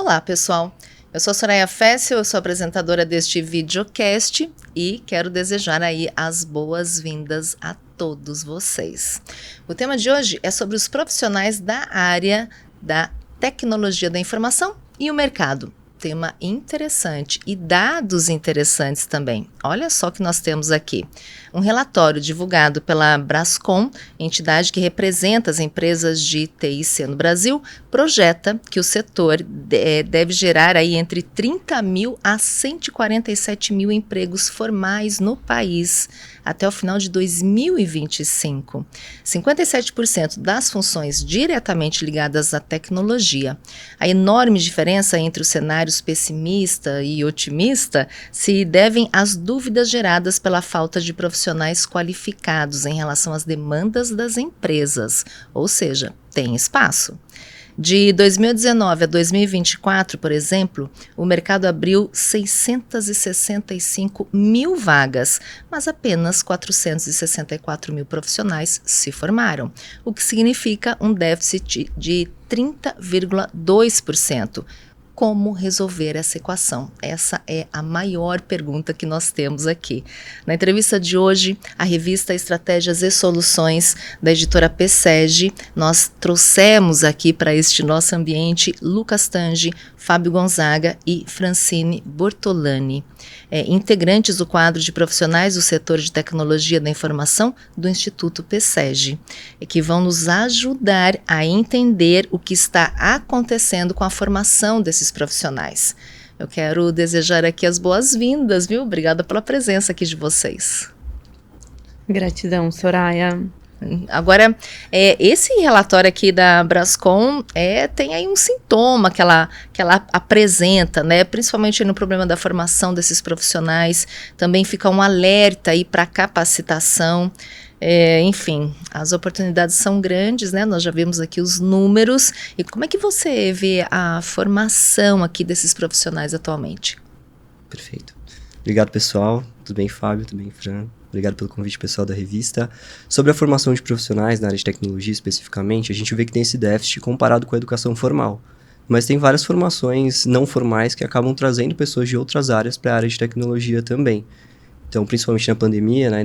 Olá, pessoal. Eu sou Soraya Fessel, eu sou apresentadora deste videocast e quero desejar aí as boas-vindas a todos vocês. O tema de hoje é sobre os profissionais da área da tecnologia da informação e o mercado. Tema interessante e dados interessantes também. Olha só o que nós temos aqui. Um relatório divulgado pela Brascom, entidade que representa as empresas de TIC no Brasil, projeta que o setor deve gerar aí entre 30 mil a 147 mil empregos formais no país até o final de 2025. 57% das funções diretamente ligadas à tecnologia. A enorme diferença entre os cenários pessimista e otimista se devem às dúvidas geradas pela falta de profissionais qualificados em relação às demandas das empresas, ou seja, tem espaço. De 2019 a 2024, por exemplo, o mercado abriu 665 mil vagas, mas apenas 464 mil profissionais se formaram, o que significa um déficit de 30,2%. Como resolver essa equação? Essa é a maior pergunta que nós temos aqui. Na entrevista de hoje, a revista Estratégias e Soluções, da editora PSEG, nós trouxemos aqui para este nosso ambiente Lucas Tange, Fábio Gonzaga e Francine Bortolani, integrantes do quadro de profissionais do setor de tecnologia da informação do Instituto PSEG, que vão nos ajudar a entender o que está acontecendo com a formação desses profissionais. Eu quero desejar aqui as boas-vindas, viu? Obrigada pela presença aqui de vocês. Gratidão, Soraya. Agora, esse relatório aqui da Brascom tem aí um sintoma que ela apresenta, né? Principalmente no problema da formação desses profissionais. Também fica um alerta aí para capacitação. Enfim, as oportunidades são grandes, né? Nós já vimos aqui os números. E como é que você vê a formação aqui desses profissionais atualmente? Perfeito. Obrigado, pessoal. Tudo bem, Fábio? Tudo bem, Fran? Obrigado pelo convite, pessoal da revista. Sobre a formação de profissionais na área de tecnologia especificamente, a gente vê que tem esse déficit comparado com a educação formal. Mas tem várias formações não formais que acabam trazendo pessoas de outras áreas para a área de tecnologia também. Então, principalmente na pandemia, né,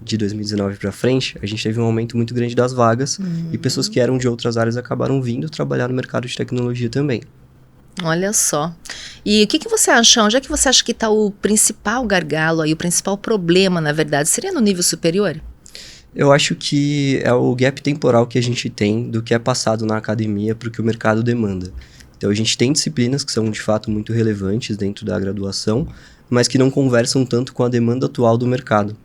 de 2019 para frente, a gente teve um aumento muito grande das vagas e pessoas que eram de outras áreas acabaram vindo trabalhar no mercado de tecnologia também. Olha só. E o que você acha? Onde é que você acha que está o principal gargalo aí, o principal problema, na verdade? Seria no nível superior? Eu acho que é o gap temporal que a gente tem do que é passado na academia para o que o mercado demanda. Então, a gente tem disciplinas que são, de fato, muito relevantes dentro da graduação, mas que não conversam tanto com a demanda atual do mercado.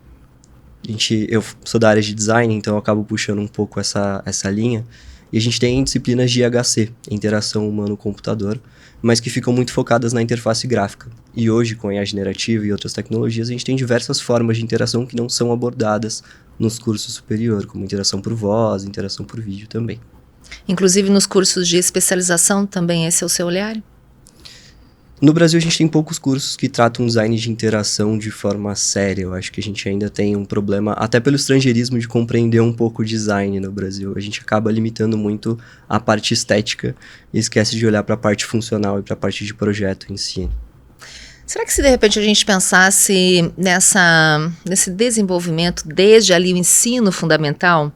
Eu sou da área de design, então eu acabo puxando um pouco essa linha. E a gente tem disciplinas de IHC, Interação Humano-Computador, mas que ficam muito focadas na interface gráfica. E hoje, com a IA generativa e outras tecnologias, a gente tem diversas formas de interação que não são abordadas nos cursos superiores, como interação por voz, interação por vídeo também. Inclusive nos cursos de especialização também esse é o seu olhar? No Brasil, a gente tem poucos cursos que tratam design de interação de forma séria. Eu acho que a gente ainda tem um problema, até pelo estrangeirismo, de compreender um pouco o design no Brasil. A gente acaba limitando muito a parte estética e esquece de olhar para a parte funcional e para a parte de projeto em si. Será que se de repente a gente pensasse nesse desenvolvimento desde ali o ensino fundamental,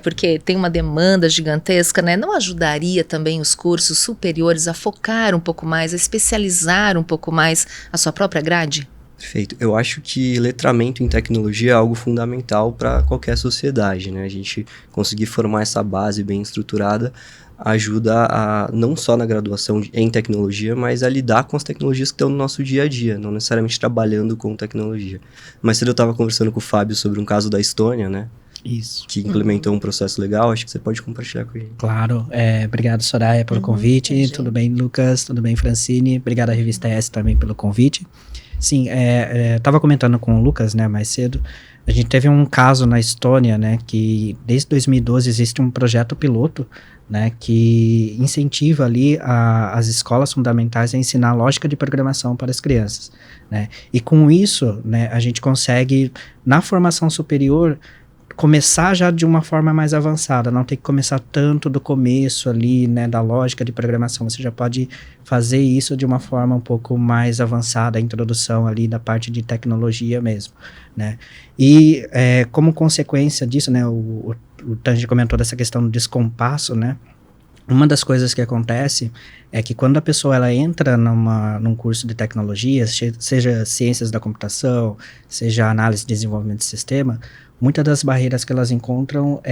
porque tem uma demanda gigantesca, né? Não ajudaria também os cursos superiores a focar um pouco mais, a especializar um pouco mais a sua própria grade? Perfeito. Eu acho que letramento em tecnologia é algo fundamental para qualquer sociedade, né? A gente conseguir formar essa base bem estruturada ajuda a, não só na graduação em tecnologia, mas a lidar com as tecnologias que estão no nosso dia a dia, não necessariamente trabalhando com tecnologia. Mas cedo eu estava conversando com o Fábio sobre um caso da Estônia, né? Isso. Que implementou um processo legal, acho que você pode compartilhar com a gente. Claro, obrigado, Soraya, pelo convite. Entendi. Tudo bem, Lucas? Tudo bem, Francine? Obrigado à Revista S também pelo convite. Sim, estava comentando com o Lucas, né, mais cedo. A gente teve um caso na Estônia, né, que desde 2012 existe um projeto piloto, né, que incentiva ali as escolas fundamentais a ensinar lógica de programação para as crianças, né, e com isso, né, a gente consegue, na formação superior, começar já de uma forma mais avançada, não ter que começar tanto do começo ali, né, da lógica de programação. Você já pode fazer isso de uma forma um pouco mais avançada, a introdução ali da parte de tecnologia mesmo, né. E como consequência disso, né, o Tange comentou dessa questão do descompasso, né. Uma das coisas que acontece é que quando a pessoa ela entra num curso de tecnologia, seja ciências da computação, seja análise e desenvolvimento de sistema, muitas das barreiras que elas encontram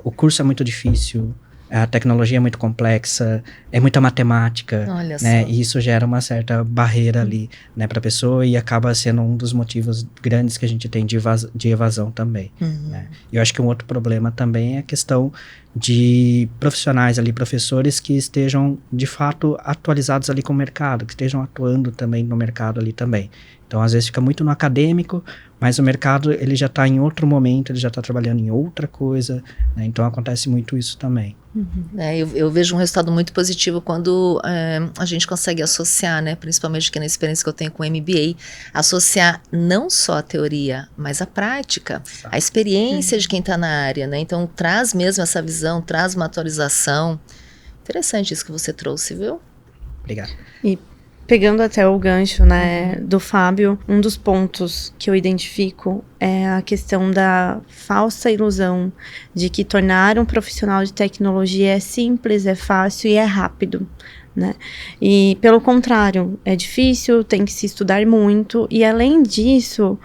o curso é muito difícil, a tecnologia é muito complexa, é muita matemática, Olha né? só. E isso gera uma certa barreira ali, né, para a pessoa e acaba sendo um dos motivos grandes que a gente tem de evasão também, né? E eu acho que um outro problema também é a questão de profissionais ali, professores que estejam de fato atualizados ali com o mercado, que estejam atuando também no mercado ali também. Então, às vezes fica muito no acadêmico, mas o mercado ele já está em outro momento, ele já está trabalhando em outra coisa, né? Então acontece muito isso também. Eu vejo um resultado muito positivo quando a gente consegue associar, né, principalmente aqui na experiência que eu tenho com o MBA, associar não só a teoria, mas a prática, a experiência de quem está na área, né? Então traz mesmo essa visão, traz uma atualização. Interessante isso que você trouxe, viu? Obrigado. E pegando até o gancho, né, do Fábio, um dos pontos que eu identifico é a questão da falsa ilusão de que tornar um profissional de tecnologia é simples, é fácil e é rápido, né? E pelo contrário, é difícil, tem que se estudar muito e além disso,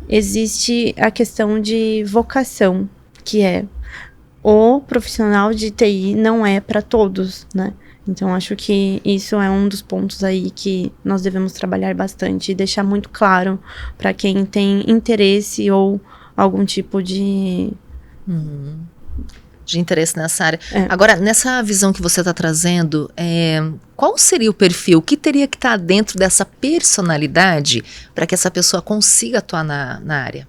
existe a questão de vocação, que é o profissional de TI não é para todos, né? Então, acho que isso é um dos pontos aí que nós devemos trabalhar bastante e deixar muito claro para quem tem interesse ou algum tipo de interesse nessa área. Agora, nessa visão que você está trazendo, qual seria o perfil? O que teria que estar dentro dessa personalidade para que essa pessoa consiga atuar na área?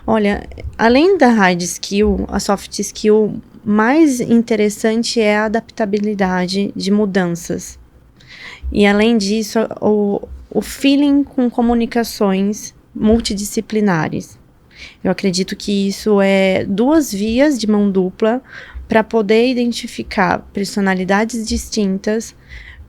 Olha, além da hard skill, a soft skill mais interessante é a adaptabilidade de mudanças. E além disso, o feeling com comunicações multidisciplinares. Eu acredito que isso é 2 vias de mão dupla para poder identificar personalidades distintas,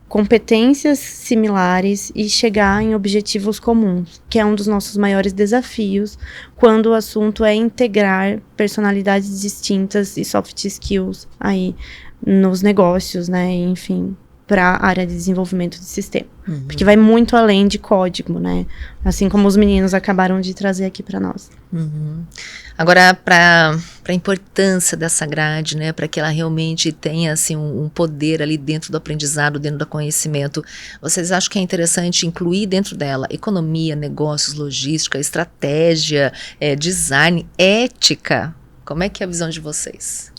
competências similares e chegar em objetivos comuns, que é um dos nossos maiores desafios quando o assunto é integrar personalidades distintas e soft skills aí nos negócios, né, enfim, para a área de desenvolvimento de sistema. Porque vai muito além de código, né, assim como os meninos acabaram de trazer aqui para nós. Agora, para a importância dessa grade, né, para que ela realmente tenha assim, um poder ali dentro do aprendizado, dentro do conhecimento, vocês acham que é interessante incluir dentro dela economia, negócios, logística, estratégia, design, ética? Como é que é a visão de vocês?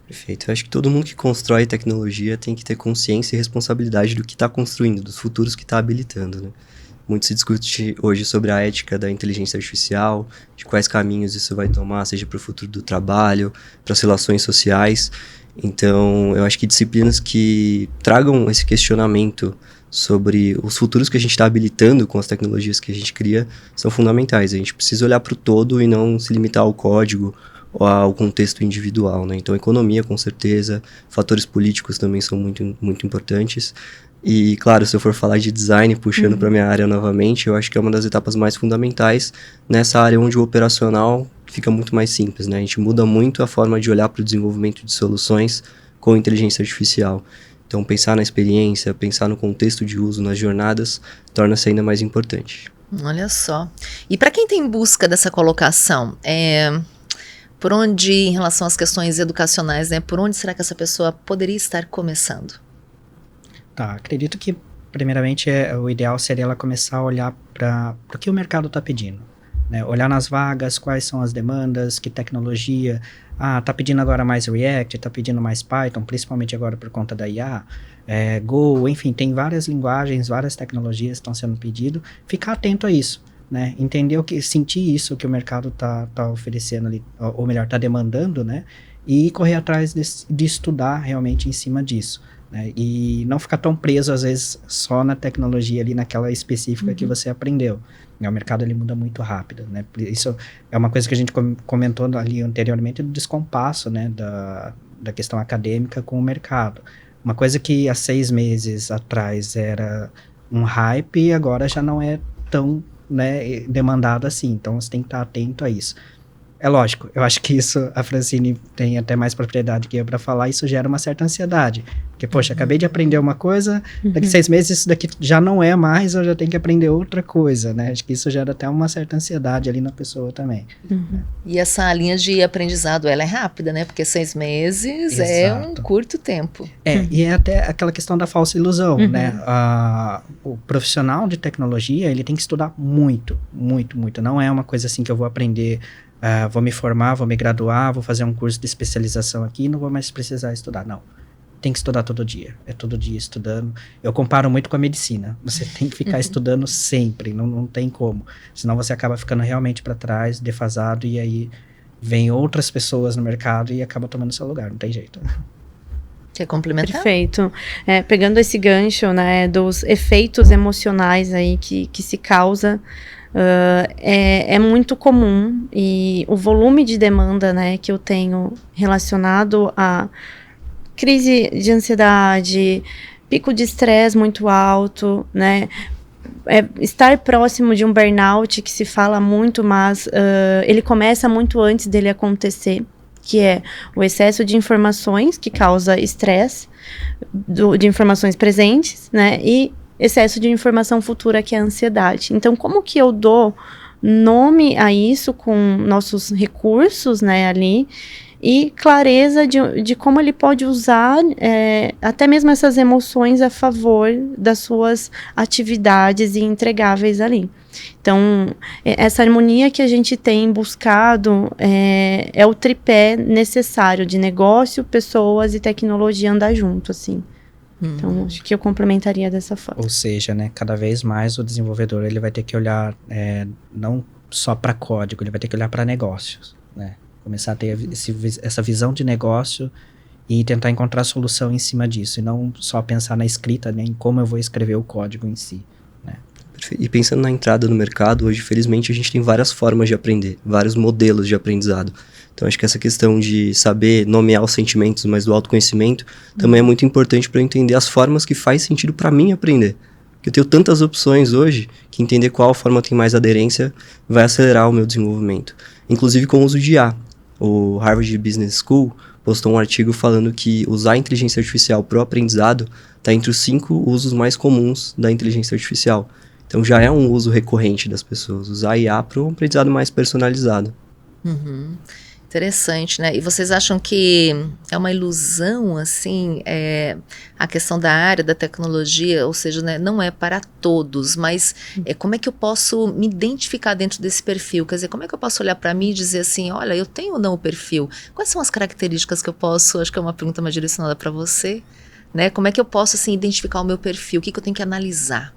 Perfeito. Eu acho que todo mundo que constrói tecnologia tem que ter consciência e responsabilidade do que está construindo, dos futuros que está habilitando, né? Muito se discute hoje sobre a ética da inteligência artificial, de quais caminhos isso vai tomar, seja para o futuro do trabalho, para as relações sociais. Então, eu acho que disciplinas que tragam esse questionamento sobre os futuros que a gente está habilitando com as tecnologias que a gente cria são fundamentais. A gente precisa olhar para o todo e não se limitar ao código ou ao contexto individual, né? Então, economia, com certeza, fatores políticos também são muito, muito importantes. E, claro, se eu for falar de design, puxando para minha área novamente, eu acho que é uma das etapas mais fundamentais nessa área onde o operacional fica muito mais simples, né? A gente muda muito a forma de olhar para o desenvolvimento de soluções com inteligência artificial. Então, pensar na experiência, pensar no contexto de uso, nas jornadas, torna-se ainda mais importante. Olha só. E para quem tem em busca dessa colocação, por onde, em relação às questões educacionais, né? Por onde será que essa pessoa poderia estar começando? Tá, acredito que, primeiramente, o ideal seria ela começar a olhar para o que o mercado está pedindo, né? Olhar nas vagas, quais são as demandas, que tecnologia. Tá pedindo agora mais React, tá pedindo mais Python, principalmente agora por conta da IA, Go, enfim, tem várias linguagens, várias tecnologias que estão sendo pedidas. Ficar atento a isso, né? Entender sentir isso que o mercado tá oferecendo ali, ou melhor, está demandando, né? E correr atrás de estudar realmente em cima disso, né? E não ficar tão preso, às vezes, só na tecnologia ali, naquela específica que você aprendeu, O mercado ele muda muito rápido, né? Isso é uma coisa que a gente comentou ali anteriormente do descompasso, né, da questão acadêmica com o mercado. Uma coisa que há 6 meses atrás era um hype, agora já não é tão, né, demandado assim. Então você tem que estar atento a isso. É lógico, eu acho que isso, a Francine tem até mais propriedade que eu para falar, isso gera uma certa ansiedade. Porque, poxa, acabei de aprender uma coisa, daqui 6 meses isso daqui já não é mais, eu já tenho que aprender outra coisa, né? Acho que isso gera até uma certa ansiedade ali na pessoa também. E essa linha de aprendizado, ela é rápida, né? Porque 6 meses é um curto tempo. E é até aquela questão da falsa ilusão, né? O profissional de tecnologia, ele tem que estudar muito, muito, muito. Não é uma coisa assim que eu vou aprender... vou me formar, vou me graduar, vou fazer um curso de especialização aqui e não vou mais precisar estudar. Não, tem que estudar todo dia. É todo dia estudando. Eu comparo muito com a medicina. Você tem que ficar estudando sempre, não tem como. Senão você acaba ficando realmente para trás, defasado, e aí vem outras pessoas no mercado e acaba tomando seu lugar. Não tem jeito. Quer complementar? Perfeito. Pegando esse gancho, né, dos efeitos emocionais aí que se causa... é muito comum, e o volume de demanda, né, que eu tenho relacionado a crise de ansiedade, pico de estresse muito alto, né, estar próximo de um burnout que se fala muito, mas ele começa muito antes dele acontecer, que é o excesso de informações que causa estresse, de informações presentes, né, e excesso de informação futura, que é a ansiedade. Então, como que eu dou nome a isso com nossos recursos, né, ali, e clareza de como ele pode usar até mesmo essas emoções a favor das suas atividades e entregáveis ali. Então, essa harmonia que a gente tem buscado é o tripé necessário de negócio, pessoas e tecnologia andar junto, assim. Então, acho que eu complementaria dessa forma. Ou seja, né, cada vez mais o desenvolvedor ele vai ter que olhar não só para código, ele vai ter que olhar para negócios, né? Começar a ter essa visão de negócio e tentar encontrar solução em cima disso, e não só pensar na escrita, né, em como eu vou escrever o código em si, né? E pensando na entrada no mercado, hoje, felizmente, a gente tem várias formas de aprender, vários modelos de aprendizado. Então, acho que essa questão de saber nomear os sentimentos, mas do autoconhecimento, também é muito importante para eu entender as formas que faz sentido para mim aprender. Porque eu tenho tantas opções hoje, que entender qual forma tem mais aderência vai acelerar o meu desenvolvimento. Inclusive com o uso de IA. O Harvard Business School postou um artigo falando que usar a inteligência artificial para o aprendizado está entre os 5 usos mais comuns da inteligência artificial. Então, já é um uso recorrente das pessoas, usar a IA para um aprendizado mais personalizado. Interessante, né? E vocês acham que é uma ilusão, assim, a questão da área da tecnologia, ou seja, né, não é para todos, mas como é que eu posso me identificar dentro desse perfil? Quer dizer, como é que eu posso olhar para mim e dizer assim, olha, eu tenho ou não o perfil? Quais são as características que eu posso, acho que é uma pergunta mais direcionada para você, né? Como é que eu posso, assim, identificar o meu perfil? O que eu tenho que analisar?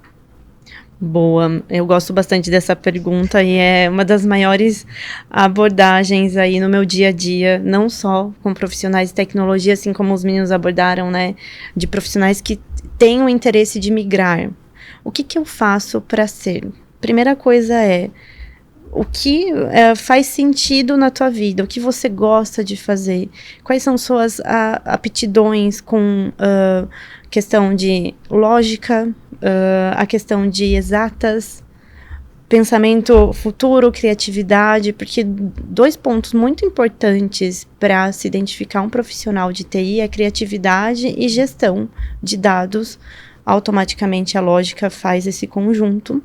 Boa, eu gosto bastante dessa pergunta e é uma das maiores abordagens aí no meu dia a dia, não só com profissionais de tecnologia, assim como os meninos abordaram, né, de profissionais que têm o interesse de migrar. O que eu faço para ser? Primeira coisa o que faz sentido na tua vida, o que você gosta de fazer, quais são suas aptidões com questão de lógica, a questão de exatas, pensamento futuro, criatividade, porque 2 pontos muito importantes para se identificar um profissional de TI é criatividade e gestão de dados. Automaticamente a lógica faz esse conjunto.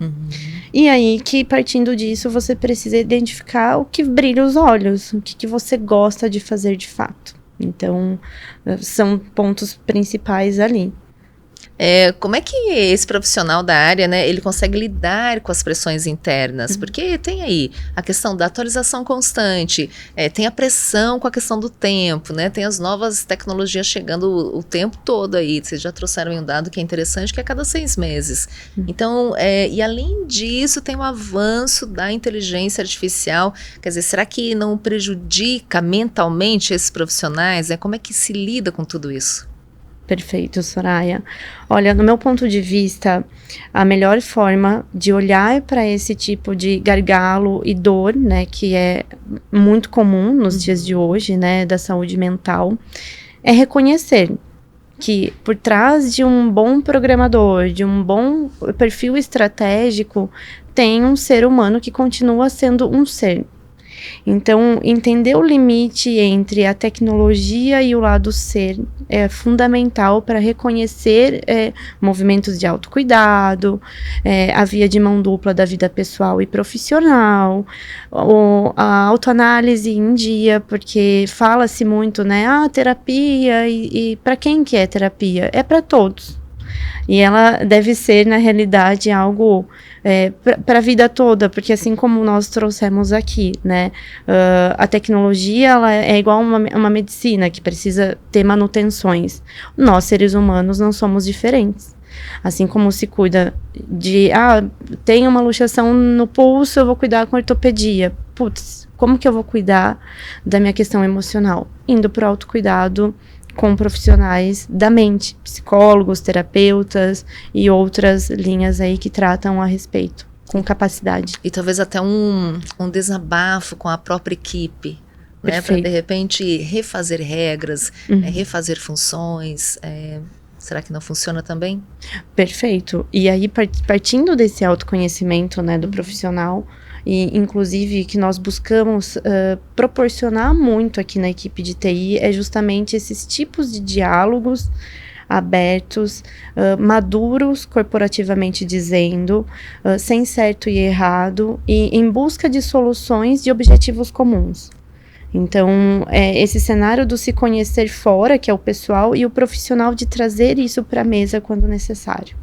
E aí que, partindo disso, você precisa identificar o que brilha os olhos, o que você gosta de fazer de fato. Então, são pontos principais ali. Como é que esse profissional da área, né, ele consegue lidar com as pressões internas? Porque tem aí a questão da atualização constante, tem a pressão com a questão do tempo, né, tem as novas tecnologias chegando o tempo todo aí. Vocês já trouxeram um dado que é interessante, que é a cada 6 meses. Então, e além disso, tem o avanço da inteligência artificial. Quer dizer, será que não prejudica mentalmente esses profissionais? Como é que se lida com tudo isso? Perfeito, Soraya. Olha, no meu ponto de vista, a melhor forma de olhar para esse tipo de gargalo e dor, né, que é muito comum nos dias de hoje, né, da saúde mental, é reconhecer que por trás de um bom programador, de um bom perfil estratégico, tem um ser humano que continua sendo um ser. Então, entender o limite entre a tecnologia e o lado ser é fundamental para reconhecer movimentos de autocuidado, a via de mão dupla da vida pessoal e profissional, a autoanálise em dia, porque fala-se muito, né? Terapia, e para quem que é terapia? É para todos. E ela deve ser, na realidade, algo para a vida toda, porque assim como nós trouxemos aqui, né, a tecnologia ela é igual uma medicina que precisa ter manutenções. Nós, seres humanos, não somos diferentes. Assim como se cuida de, tem uma luxação no pulso, eu vou cuidar com ortopedia. Putz, como que eu vou cuidar da minha questão emocional? Indo para o autocuidado com profissionais da mente, psicólogos, terapeutas e outras linhas aí que tratam a respeito, com capacidade. E talvez até um desabafo com a própria equipe, né? Para de repente refazer regras, refazer funções. Será que não funciona também? Perfeito. E aí, partindo desse autoconhecimento, né, do profissional, e inclusive que nós buscamos proporcionar muito aqui na equipe de TI, é justamente esses tipos de diálogos abertos, maduros corporativamente dizendo, sem certo e errado, e em busca de soluções de objetivos comuns. Então, esse cenário do se conhecer fora, que é o pessoal, e o profissional de trazer isso para a mesa quando necessário.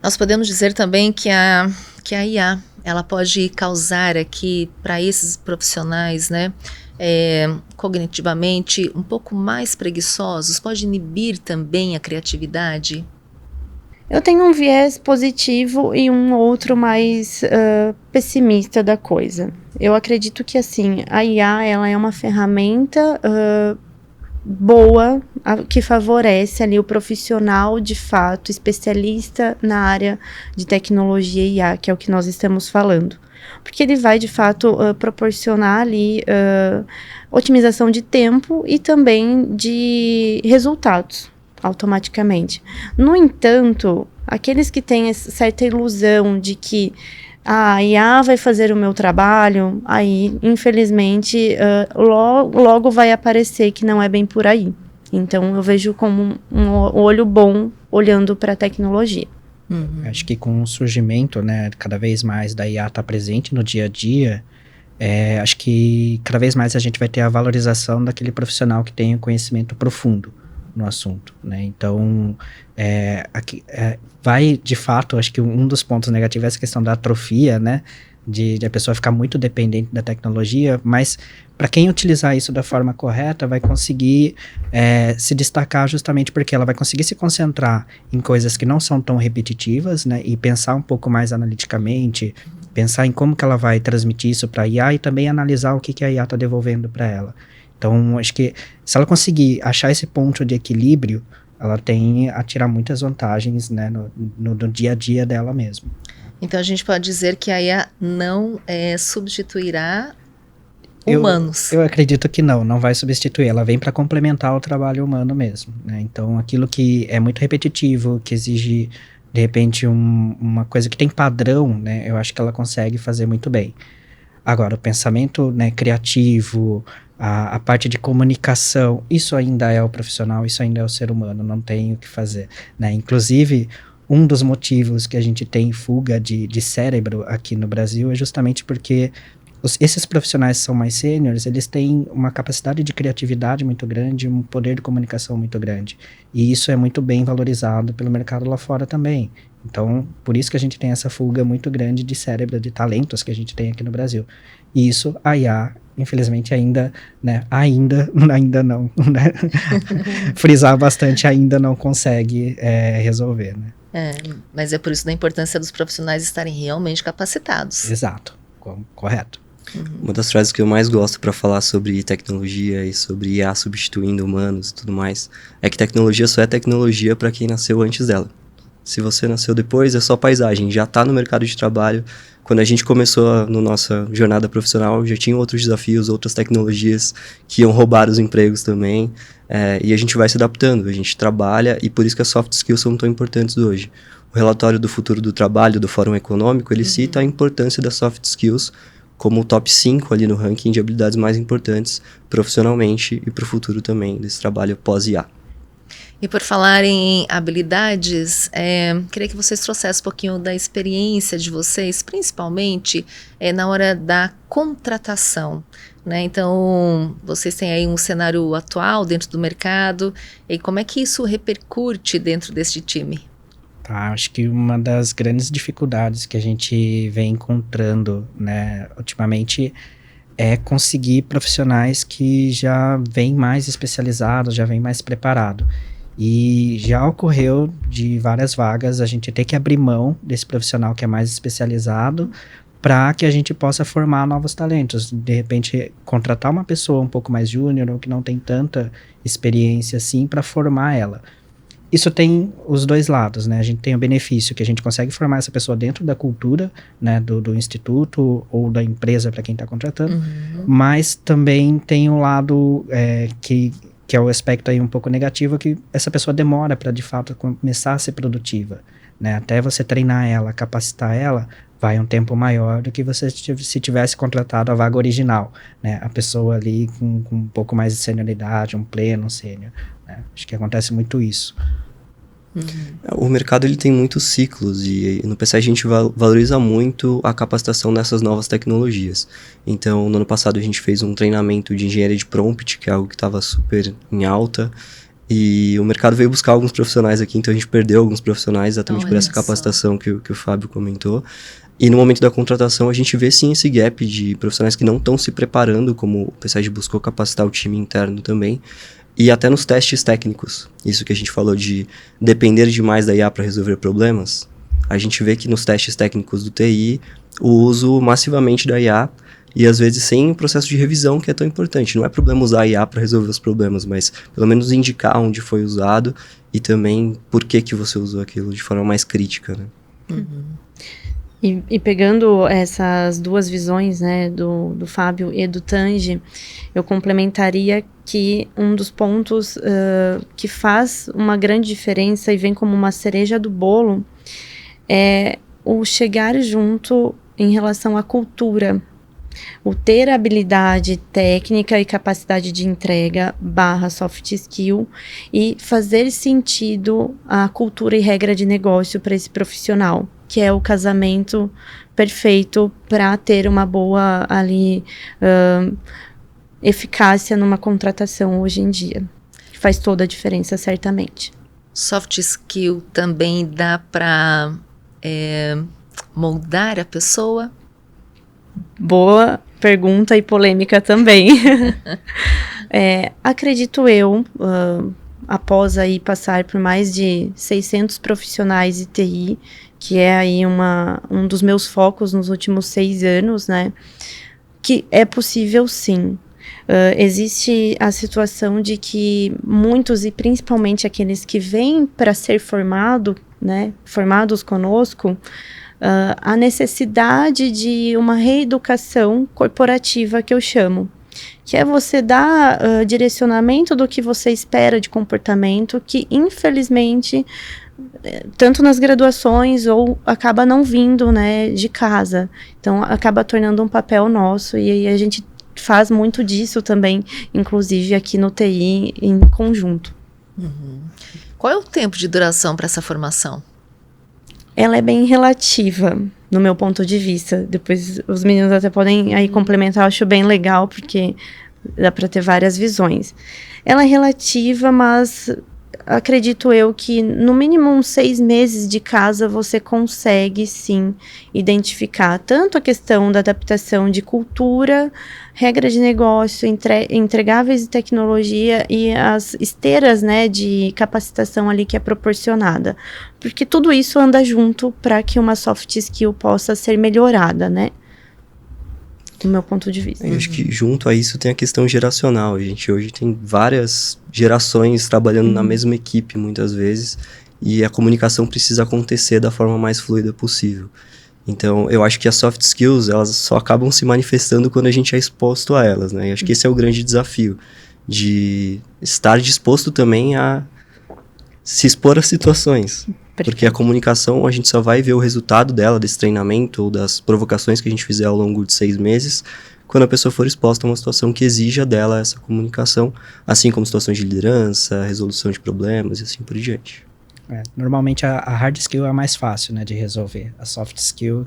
Nós podemos dizer também que a IA, ela pode causar aqui, para esses profissionais, né, cognitivamente um pouco mais preguiçosos, pode inibir também a criatividade? Eu tenho um viés positivo e um outro mais pessimista da coisa. Eu acredito que, assim, a IA, ela é uma ferramenta boa, que favorece ali o profissional, de fato, especialista na área de tecnologia e IA, que é o que nós estamos falando. Porque ele vai, de fato, proporcionar ali otimização de tempo e também de resultados, automaticamente. No entanto, aqueles que têm certa ilusão de que a IA vai fazer o meu trabalho, aí, infelizmente, logo vai aparecer que não é bem por aí. Então, eu vejo como um olho bom olhando para a tecnologia. Acho que com o surgimento, né, cada vez mais da IA estar presente no dia a dia, acho que cada vez mais a gente vai ter a valorização daquele profissional que tem o conhecimento profundo no assunto, né? Então, vai, de fato, acho que um dos pontos negativos é essa questão da atrofia, né? De a pessoa ficar muito dependente da tecnologia, mas para quem utilizar isso da forma correta, vai conseguir se destacar justamente porque ela vai conseguir se concentrar em coisas que não são tão repetitivas, né? E pensar um pouco mais analiticamente, pensar em como que ela vai transmitir isso para a IA e também analisar o que a IA está devolvendo para ela. Então, acho que se ela conseguir achar esse ponto de equilíbrio, ela tem a tirar muitas vantagens, né, no dia a dia dela mesmo. Então, a gente pode dizer que a IA não substituirá humanos. Eu acredito que não vai substituir. Ela vem para complementar o trabalho humano mesmo, né? Então, aquilo que é muito repetitivo, que exige, de repente, uma coisa que tem padrão, né, eu acho que ela consegue fazer muito bem. Agora, o pensamento, né, criativo, a parte de comunicação, isso ainda é o profissional, isso ainda é o ser humano, não tem o que fazer, né? Inclusive, um dos motivos que a gente tem fuga de cérebro aqui no Brasil é justamente porque esses profissionais que são mais sêniores, eles têm uma capacidade de criatividade muito grande, um poder de comunicação muito grande. E isso é muito bem valorizado pelo mercado lá fora também. Então, por isso que a gente tem essa fuga muito grande de cérebro, de talentos que a gente tem aqui no Brasil. E isso, a IA, infelizmente, ainda não, né? Frisar bastante, ainda não consegue resolver, né? Mas é por isso da importância dos profissionais estarem realmente capacitados. Exato, correto. Uma das frases que eu mais gosto para falar sobre tecnologia e sobre IA substituindo humanos e tudo mais é que tecnologia só é tecnologia para quem nasceu antes dela. Se você nasceu depois, é só paisagem, já está no mercado de trabalho. Quando a gente começou na nossa jornada profissional, já tinha outros desafios, outras tecnologias que iam roubar os empregos também. E a gente vai se adaptando, a gente trabalha e por isso que as soft skills são tão importantes hoje. O relatório do futuro do trabalho do Fórum Econômico, ele cita a importância das soft skills como o top 5 ali no ranking de habilidades mais importantes profissionalmente e para o futuro também desse trabalho pós-IA. E por falar em habilidades, queria que vocês trouxessem um pouquinho da experiência de vocês, principalmente na hora da contratação, né? Então, vocês têm aí um cenário atual dentro do mercado, e como é que isso repercute dentro deste time? Tá, acho que uma das grandes dificuldades que a gente vem encontrando, né, ultimamente, é conseguir profissionais que já vêm mais especializados, já vêm mais preparados. E já ocorreu de várias vagas a gente ter que abrir mão desse profissional que é mais especializado para que a gente possa formar novos talentos. De repente, contratar uma pessoa um pouco mais júnior ou que não tem tanta experiência assim para formar ela. Isso tem os dois lados, né? A gente tem o benefício que a gente consegue formar essa pessoa dentro da cultura, né, do instituto ou da empresa para quem está contratando, mas também tem o lado que é o aspecto aí um pouco negativo, que essa pessoa demora para de fato começar a ser produtiva, né? Até você treinar ela, capacitar ela, vai um tempo maior do que você se tivesse contratado a vaga original, né? A pessoa ali com um pouco mais de senioridade, um pleno sênior, né? Acho que acontece muito isso. O mercado ele tem muitos ciclos e no PCI a gente valoriza muito a capacitação nessas novas tecnologias. Então, no ano passado a gente fez um treinamento de engenharia de prompt, que é algo que estava super em alta, e o mercado veio buscar alguns profissionais aqui, então a gente perdeu alguns profissionais exatamente por essa capacitação que o Fábio comentou. E no momento da contratação a gente vê sim esse gap de profissionais que não estão se preparando, como o PCI buscou capacitar o time interno também. E até nos testes técnicos, isso que a gente falou de depender demais da IA para resolver problemas, a gente vê que nos testes técnicos do TI, o uso massivamente da IA, e às vezes sem o processo de revisão, que é tão importante. Não é problema usar a IA para resolver os problemas, mas pelo menos indicar onde foi usado e também por que você usou aquilo de forma mais crítica, né? E pegando essas duas visões, né, do Fábio e do Tange, eu complementaria que um dos pontos que faz uma grande diferença e vem como uma cereja do bolo é o chegar junto em relação à cultura, o ter habilidade técnica e capacidade de entrega / soft skill e fazer sentido a cultura e regra de negócio para esse profissional, que é o casamento perfeito para ter uma boa ali eficácia numa contratação hoje em dia. Faz toda a diferença, certamente. Soft skill também dá para moldar a pessoa? Boa pergunta e polêmica também. Acredito eu, após aí passar por mais de 600 profissionais de TI, que é aí um dos meus focos nos últimos 6 anos, né, que é possível sim. Existe a situação de que muitos, e principalmente aqueles que vêm para ser formados conosco, a necessidade de uma reeducação corporativa, que eu chamo, que é você dar direcionamento do que você espera de comportamento, que infelizmente tanto nas graduações ou acaba não vindo, né, de casa. Então acaba tornando um papel nosso, e aí a gente faz muito disso também, inclusive aqui no TI em conjunto. Qual é o tempo de duração para essa formação? Ela é bem relativa, no meu ponto de vista. Depois os meninos até podem aí complementar, eu acho bem legal, porque dá para ter várias visões. Ela é relativa, mas acredito eu que no mínimo uns 6 meses de casa você consegue sim identificar tanto a questão da adaptação de cultura, regra de negócio, entregáveis de tecnologia e as esteiras, né, de capacitação ali que é proporcionada. Porque tudo isso anda junto para que uma soft skill possa ser melhorada, né? do meu ponto de vista. Eu acho que junto a isso tem a questão geracional. A gente hoje tem várias gerações trabalhando na mesma equipe, muitas vezes, e a comunicação precisa acontecer da forma mais fluida possível. Então, eu acho que as soft skills, elas só acabam se manifestando quando a gente é exposto a elas, né? E acho que esse é o grande desafio, de estar disposto também a se expor a situações. Porque a comunicação, a gente só vai ver o resultado dela, desse treinamento ou das provocações que a gente fizer ao longo de 6 meses, quando a pessoa for exposta a uma situação que exija dela essa comunicação, assim como situações de liderança, resolução de problemas e assim por diante. Normalmente a hard skill é a mais fácil, né, de resolver. A soft skill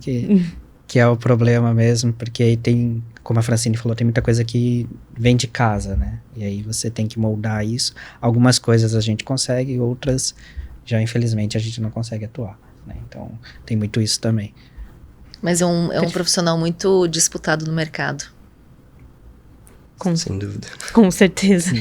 que é o problema mesmo, porque aí tem, como a Francine falou, tem muita coisa que vem de casa, né? E aí você tem que moldar isso. Algumas coisas a gente consegue, outras já infelizmente a gente não consegue atuar, né? Então tem muito isso também. Mas é um profissional muito disputado no mercado. Sem dúvida. Com certeza.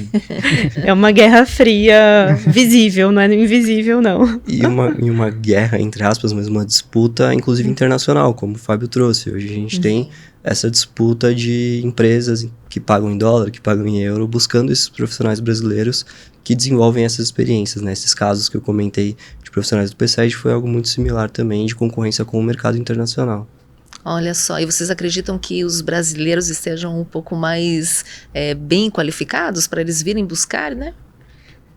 É uma guerra fria, visível, não é invisível, não. E uma guerra, entre aspas, mas uma disputa, inclusive internacional, como o Fábio trouxe. Hoje a gente tem essa disputa de empresas que pagam em dólar, que pagam em euro, buscando esses profissionais brasileiros que desenvolvem essas experiências, né? Esses casos que eu comentei de profissionais do PSEG foi algo muito similar também, de concorrência com o mercado internacional. Olha só, e vocês acreditam que os brasileiros estejam um pouco mais bem qualificados para eles virem buscar, né?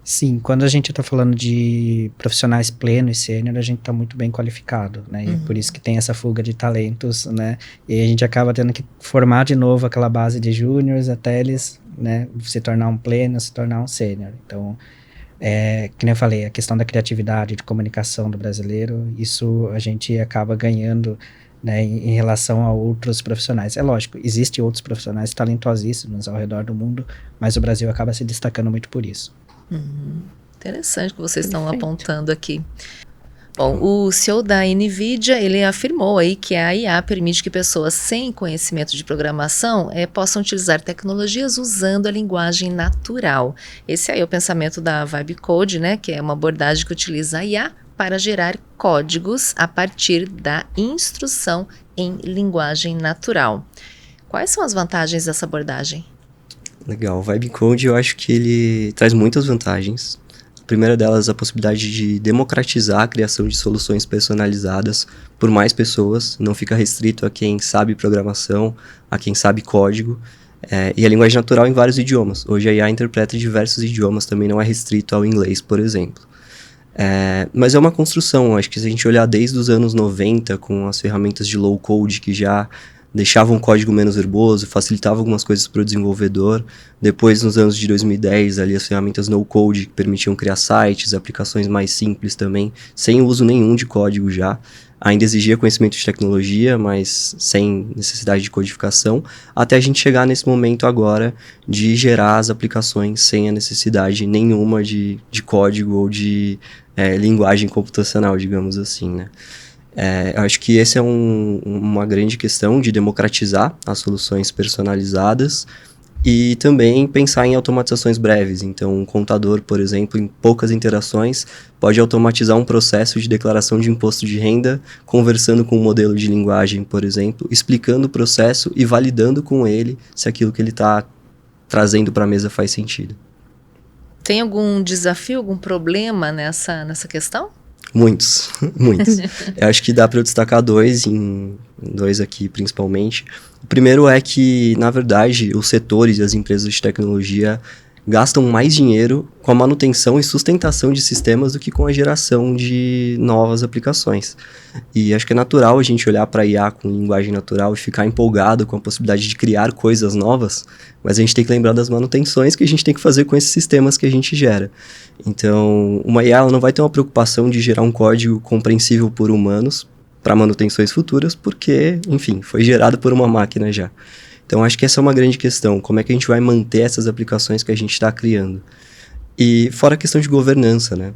Sim, quando a gente está falando de profissionais pleno e sênior, a gente está muito bem qualificado, né? E por isso que tem essa fuga de talentos, né? E a gente acaba tendo que formar de novo aquela base de júniores até eles, né, se tornar um pleno, se tornar um sênior. Então, que nem eu falei, a questão da criatividade, de comunicação do brasileiro, isso a gente acaba ganhando, né, em relação a outros profissionais. É lógico, existem outros profissionais talentosíssimos ao redor do mundo, mas o Brasil acaba se destacando muito por isso. Interessante que vocês estão apontando aqui. Bom, o CEO da NVIDIA, ele afirmou aí que a IA permite que pessoas sem conhecimento de programação possam utilizar tecnologias usando a linguagem natural. Esse aí é o pensamento da Vibe Code, né, que é uma abordagem que utiliza a IA para gerar códigos a partir da instrução em linguagem natural. Quais são as vantagens dessa abordagem? Legal, o Vibe Code eu acho que ele traz muitas vantagens. A primeira delas é a possibilidade de democratizar a criação de soluções personalizadas por mais pessoas, não fica restrito a quem sabe programação, a quem sabe código, e a linguagem natural em vários idiomas. Hoje a IA interpreta diversos idiomas, também não é restrito ao inglês, por exemplo. Mas é uma construção, acho que se a gente olhar desde os anos 90, com as ferramentas de low code que já deixavam o código menos verboso, facilitavam algumas coisas para o desenvolvedor. Depois, nos anos de 2010, ali as ferramentas no code que permitiam criar sites, aplicações mais simples também, sem uso nenhum de código já. Ainda exigia conhecimento de tecnologia, mas sem necessidade de codificação, até a gente chegar nesse momento agora de gerar as aplicações sem a necessidade nenhuma de código ou de linguagem computacional, digamos assim, né? Eu acho que essa é uma grande questão de democratizar as soluções personalizadas e também pensar em automatizações breves. Então, um contador, por exemplo, em poucas interações, pode automatizar um processo de declaração de imposto de renda, conversando com um modelo de linguagem, por exemplo, explicando o processo e validando com ele se aquilo que ele está trazendo para a mesa faz sentido. Tem algum desafio, algum problema nessa questão? Muitos. Eu acho que dá para eu destacar dois aqui principalmente. O primeiro é que, na verdade, os setores e as empresas de tecnologia gastam mais dinheiro com a manutenção e sustentação de sistemas do que com a geração de novas aplicações. E acho que é natural a gente olhar para a IA com linguagem natural e ficar empolgado com a possibilidade de criar coisas novas, mas a gente tem que lembrar das manutenções que a gente tem que fazer com esses sistemas que a gente gera. Então, uma IA ela não vai ter uma preocupação de gerar um código compreensível por humanos para manutenções futuras, porque, enfim, foi gerado por uma máquina já. Então, acho que essa é uma grande questão, como é que a gente vai manter essas aplicações que a gente está criando. E fora a questão de governança, né?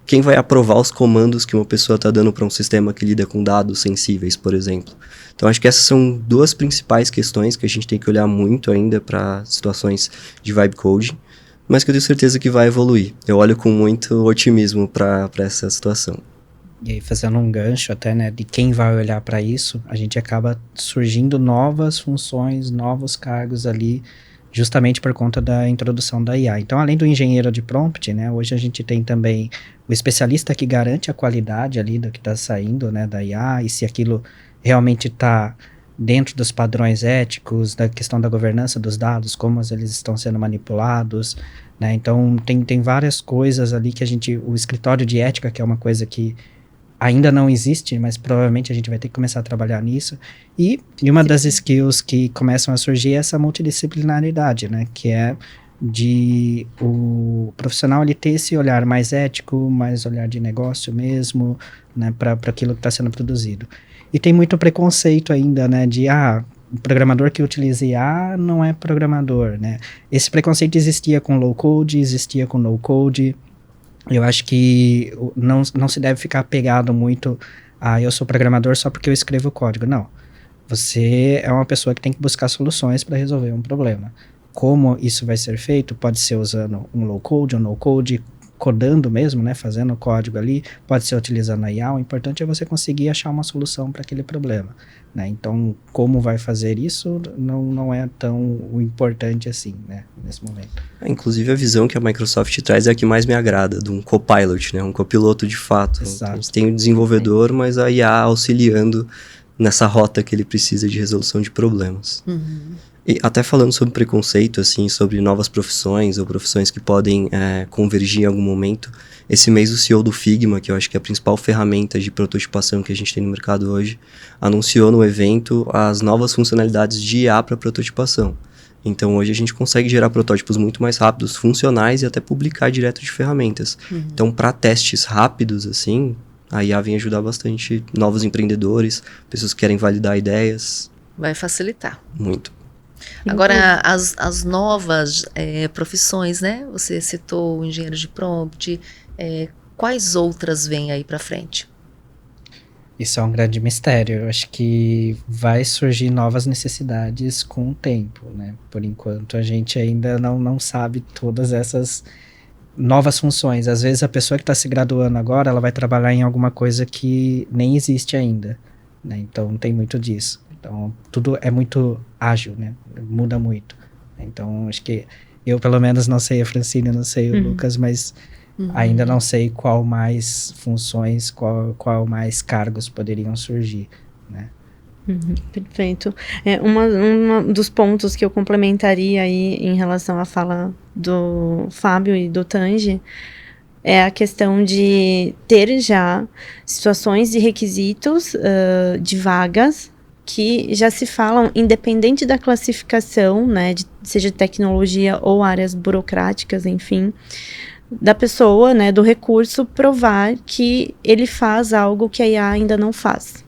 Quem vai aprovar os comandos que uma pessoa está dando para um sistema que lida com dados sensíveis, por exemplo? Então, acho que essas são duas principais questões que a gente tem que olhar muito ainda para situações de vibe coding, mas que eu tenho certeza que vai evoluir. Eu olho com muito otimismo para essa situação. E aí, fazendo um gancho até, né, de quem vai olhar para isso, a gente acaba surgindo novas funções, novos cargos ali, justamente por conta da introdução da IA. Então, além do engenheiro de prompt, né, hoje a gente tem também o especialista que garante a qualidade ali do que está saindo, né, da IA, e se aquilo realmente está dentro dos padrões éticos, da questão da governança dos dados, como eles estão sendo manipulados, né, então tem várias coisas ali que o escritório de ética, que é uma coisa que ainda não existe, mas provavelmente a gente vai ter que começar a trabalhar nisso. E uma das skills que começam a surgir é essa multidisciplinaridade, né? Que é de o profissional ele ter esse olhar mais ético, mais olhar de negócio mesmo, né? Para aquilo que está sendo produzido. E tem muito preconceito ainda, né? De, o programador que utiliza IA não é programador, né? Esse preconceito existia com low code, existia com no code. Eu acho que não se deve ficar apegado muito a eu sou programador só porque eu escrevo código. Não. Você é uma pessoa que tem que buscar soluções para resolver um problema. Como isso vai ser feito? Pode ser usando um low code, um no code, codando mesmo, né? Fazendo código ali. Pode ser utilizando a IA. O importante é você conseguir achar uma solução para aquele problema, né? Então, como vai fazer isso não é tão importante assim, né? Nesse momento. Inclusive, a visão que a Microsoft traz é a que mais me agrada, de um copilot, né? Um copiloto de fato. Exato. A gente tem o desenvolvedor, mas a IA auxiliando nessa rota que ele precisa de resolução de problemas. E até falando sobre preconceito, assim, sobre novas profissões ou profissões que podem convergir em algum momento, esse mês o CEO do Figma, que eu acho que é a principal ferramenta de prototipação que a gente tem no mercado hoje, anunciou no evento as novas funcionalidades de IA para prototipação. Então hoje a gente consegue gerar protótipos muito mais rápidos, funcionais e até publicar direto de ferramentas. Então para testes rápidos, assim, a IA vem ajudar bastante novos empreendedores, pessoas que querem validar ideias. Vai facilitar. Muito. Agora, as novas profissões, né? Você citou o engenheiro de prompt. Quais outras vêm aí para frente? Isso é um grande mistério. Eu acho que vai surgir novas necessidades com o tempo, né? Por enquanto, a gente ainda não sabe todas essas novas funções. Às vezes, a pessoa que está se graduando agora, ela vai trabalhar em alguma coisa que nem existe ainda, né? Então, tem muito disso. Então, tudo é muito ágil, né? Muda muito. Então, acho que eu, pelo menos, não sei a Francine, não sei o Lucas, mas ainda não sei qual mais funções, qual mais cargos poderiam surgir, né? Perfeito. Um dos pontos que eu complementaria aí em relação à fala do Fábio e do Tange é a questão de ter já situações de requisitos de vagas que já se falam, independente da classificação, né, seja de tecnologia ou áreas burocráticas, enfim, da pessoa, né, do recurso, provar que ele faz algo que a IA ainda não faz.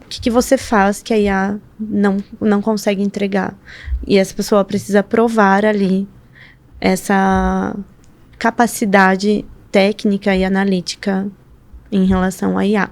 O que você faz que a IA não consegue entregar? E essa pessoa precisa provar ali essa capacidade técnica e analítica em relação à IA.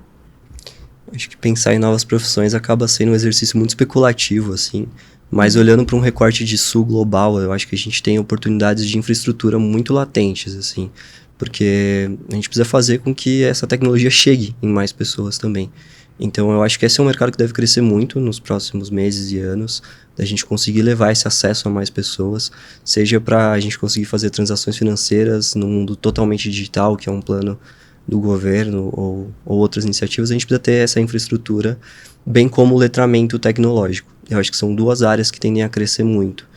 Acho que pensar em novas profissões acaba sendo um exercício muito especulativo, assim. Mas olhando para um recorte de sul global, eu acho que a gente tem oportunidades de infraestrutura muito latentes, assim. Porque a gente precisa fazer com que essa tecnologia chegue em mais pessoas também. Então eu acho que esse é um mercado que deve crescer muito nos próximos meses e anos, da gente conseguir levar esse acesso a mais pessoas, seja para a gente conseguir fazer transações financeiras no mundo totalmente digital, que é um plano do governo ou outras iniciativas, a gente precisa ter essa infraestrutura, bem como o letramento tecnológico. Eu acho que são duas áreas que tendem a crescer muito.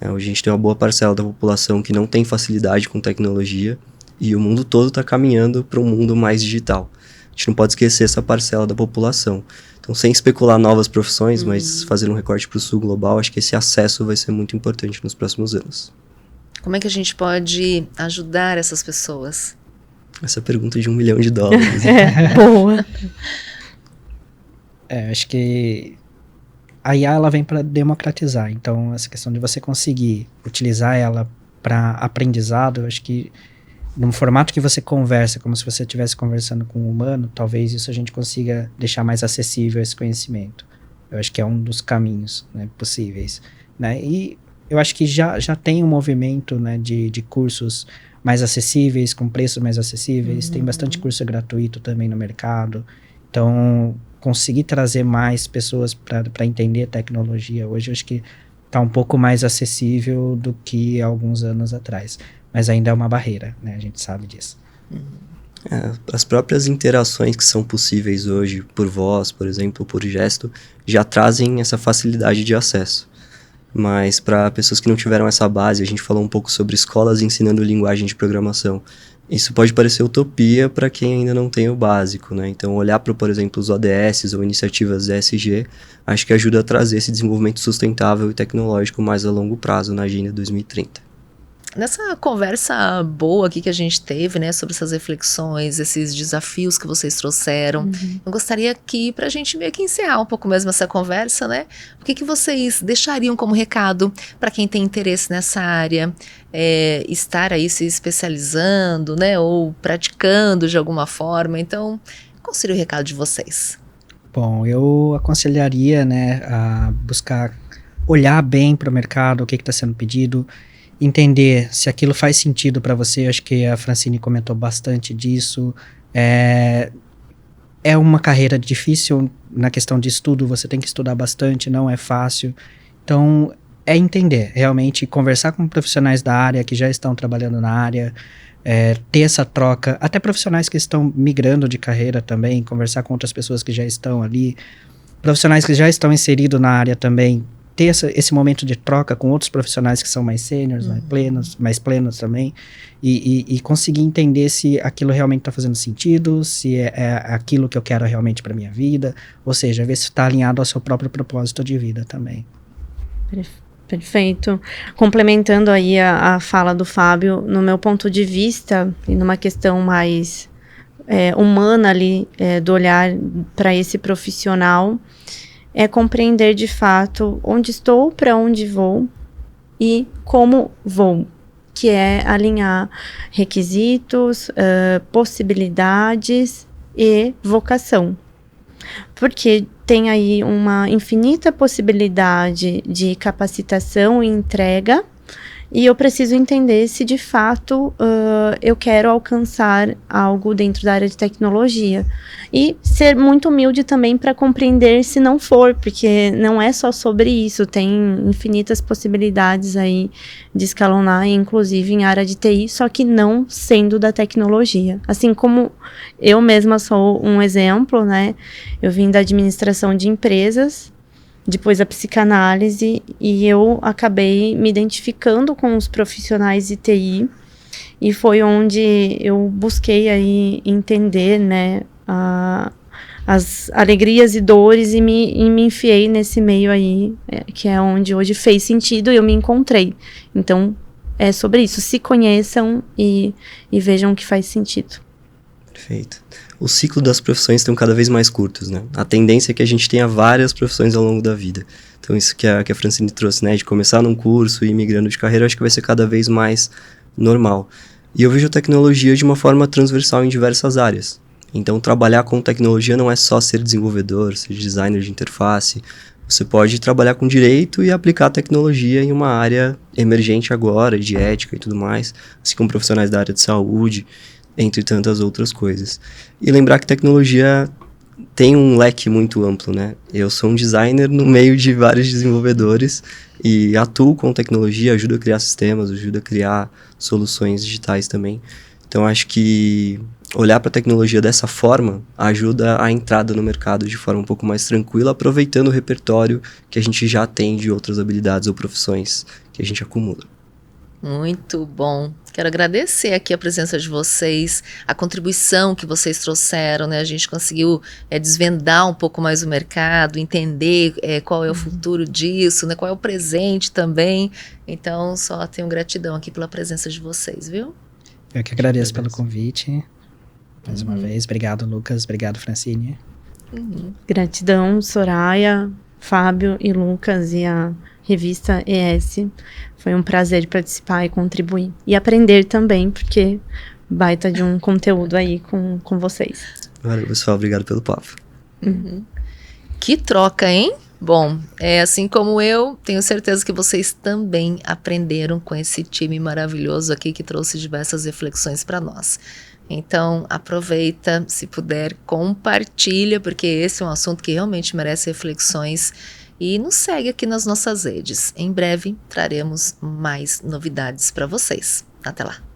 Hoje a gente tem uma boa parcela da população que não tem facilidade com tecnologia e o mundo todo está caminhando para um mundo mais digital. A gente não pode esquecer essa parcela da população. Então, sem especular novas profissões, mas fazer um recorte para o sul global, acho que esse acesso vai ser muito importante nos próximos anos. Como é que a gente pode ajudar essas pessoas? Essa pergunta de $1 milhão. Boa. Acho que a IA ela vem para democratizar. Então, essa questão de você conseguir utilizar ela para aprendizado, eu acho que num formato que você conversa, como se você estivesse conversando com um humano, talvez isso a gente consiga deixar mais acessível esse conhecimento. Eu acho que é um dos caminhos, né, possíveis, né? E eu acho que já tem um movimento, né, de cursos mais acessíveis, com preços mais acessíveis. Tem bastante curso gratuito também no mercado. Então, conseguir trazer mais pessoas para entender tecnologia hoje, eu acho que está um pouco mais acessível do que há alguns anos atrás. Mas ainda é uma barreira, né? A gente sabe disso. As próprias interações que são possíveis hoje, por voz, por exemplo, por gesto, já trazem essa facilidade de acesso. Mas para pessoas que não tiveram essa base, a gente falou um pouco sobre escolas ensinando linguagem de programação. Isso pode parecer utopia para quem ainda não tem o básico, né? Então, olhar para, por exemplo, os ODS ou iniciativas ESG, acho que ajuda a trazer esse desenvolvimento sustentável e tecnológico mais a longo prazo na Agenda 2030. Nessa conversa boa aqui que a gente teve, né, sobre essas reflexões, esses desafios que vocês trouxeram, eu gostaria que, pra gente meio que encerrar um pouco mesmo essa conversa, né, o que vocês deixariam como recado para quem tem interesse nessa área, estar aí se especializando, né, ou praticando de alguma forma. Então, qual seria o recado de vocês? Bom, eu aconselharia, né, a buscar olhar bem para o mercado, o que está sendo pedido, entender se aquilo faz sentido para você. Acho que a Francine comentou bastante disso. É uma carreira difícil na questão de estudo, você tem que estudar bastante, não é fácil. Então, é entender, realmente conversar com profissionais da área que já estão trabalhando na área, ter essa troca, até profissionais que estão migrando de carreira também, conversar com outras pessoas que já estão ali, profissionais que já estão inseridos na área também, ter esse momento de troca com outros profissionais que são mais sêniores, mais plenos também, e conseguir entender se aquilo realmente está fazendo sentido, se é aquilo que eu quero realmente para minha vida, ou seja, ver se está alinhado ao seu próprio propósito de vida também. Perfeito. Complementando aí a fala do Fábio, no meu ponto de vista, e numa questão mais humana ali, do olhar para esse profissional, é compreender de fato onde estou, para onde vou e como vou, que é alinhar requisitos, possibilidades e vocação. Porque tem aí uma infinita possibilidade de capacitação e entrega, e eu preciso entender se de fato eu quero alcançar algo dentro da área de tecnologia. E ser muito humilde também para compreender se não for, porque não é só sobre isso, tem infinitas possibilidades aí de escalonar, inclusive em área de TI, só que não sendo da tecnologia. Assim como eu mesma sou um exemplo, né? Eu vim da administração de empresas, depois a psicanálise, e eu acabei me identificando com os profissionais de TI, e foi onde eu busquei aí entender, né, as alegrias e dores, e me enfiei nesse meio aí, que é onde hoje fez sentido e eu me encontrei. Então, é sobre isso. Se conheçam e vejam que faz sentido. Perfeito. O ciclo das profissões estão cada vez mais curtos, né? A tendência é que a gente tenha várias profissões ao longo da vida. Então, isso que a Francine trouxe, né? De começar num curso e ir migrando de carreira, eu acho que vai ser cada vez mais normal. E eu vejo a tecnologia de uma forma transversal em diversas áreas. Então, trabalhar com tecnologia não é só ser desenvolvedor, ser designer de interface. Você pode trabalhar com direito e aplicar a tecnologia em uma área emergente agora, de ética e tudo mais, assim como profissionais da área de saúde, entre tantas outras coisas. E lembrar que tecnologia tem um leque muito amplo, né? Eu sou um designer no meio de vários desenvolvedores e atuo com tecnologia, ajudo a criar sistemas, ajudo a criar soluções digitais também. Então, acho que olhar para a tecnologia dessa forma ajuda a entrada no mercado de forma um pouco mais tranquila, aproveitando o repertório que a gente já tem de outras habilidades ou profissões que a gente acumula. Muito bom. Quero agradecer aqui a presença de vocês, a contribuição que vocês trouxeram, né? A gente conseguiu desvendar um pouco mais o mercado, entender qual é o futuro disso, né? Qual é o presente também. Então, só tenho gratidão aqui pela presença de vocês, viu? Eu que agradeço pelo convite. Mais uma vez. Obrigado, Lucas. Obrigado, Francine. Gratidão, Soraya, Fábio e Lucas e a revista ES. Foi um prazer participar e contribuir. E aprender também, porque baita de um conteúdo aí com vocês. Valeu, pessoal. Obrigado pelo papo. Que troca, hein? Bom, assim como eu, tenho certeza que vocês também aprenderam com esse time maravilhoso aqui que trouxe diversas reflexões para nós. Então, aproveita, se puder, compartilha, porque esse é um assunto que realmente merece reflexões. E nos segue aqui nas nossas redes. Em breve traremos mais novidades para vocês. Até lá!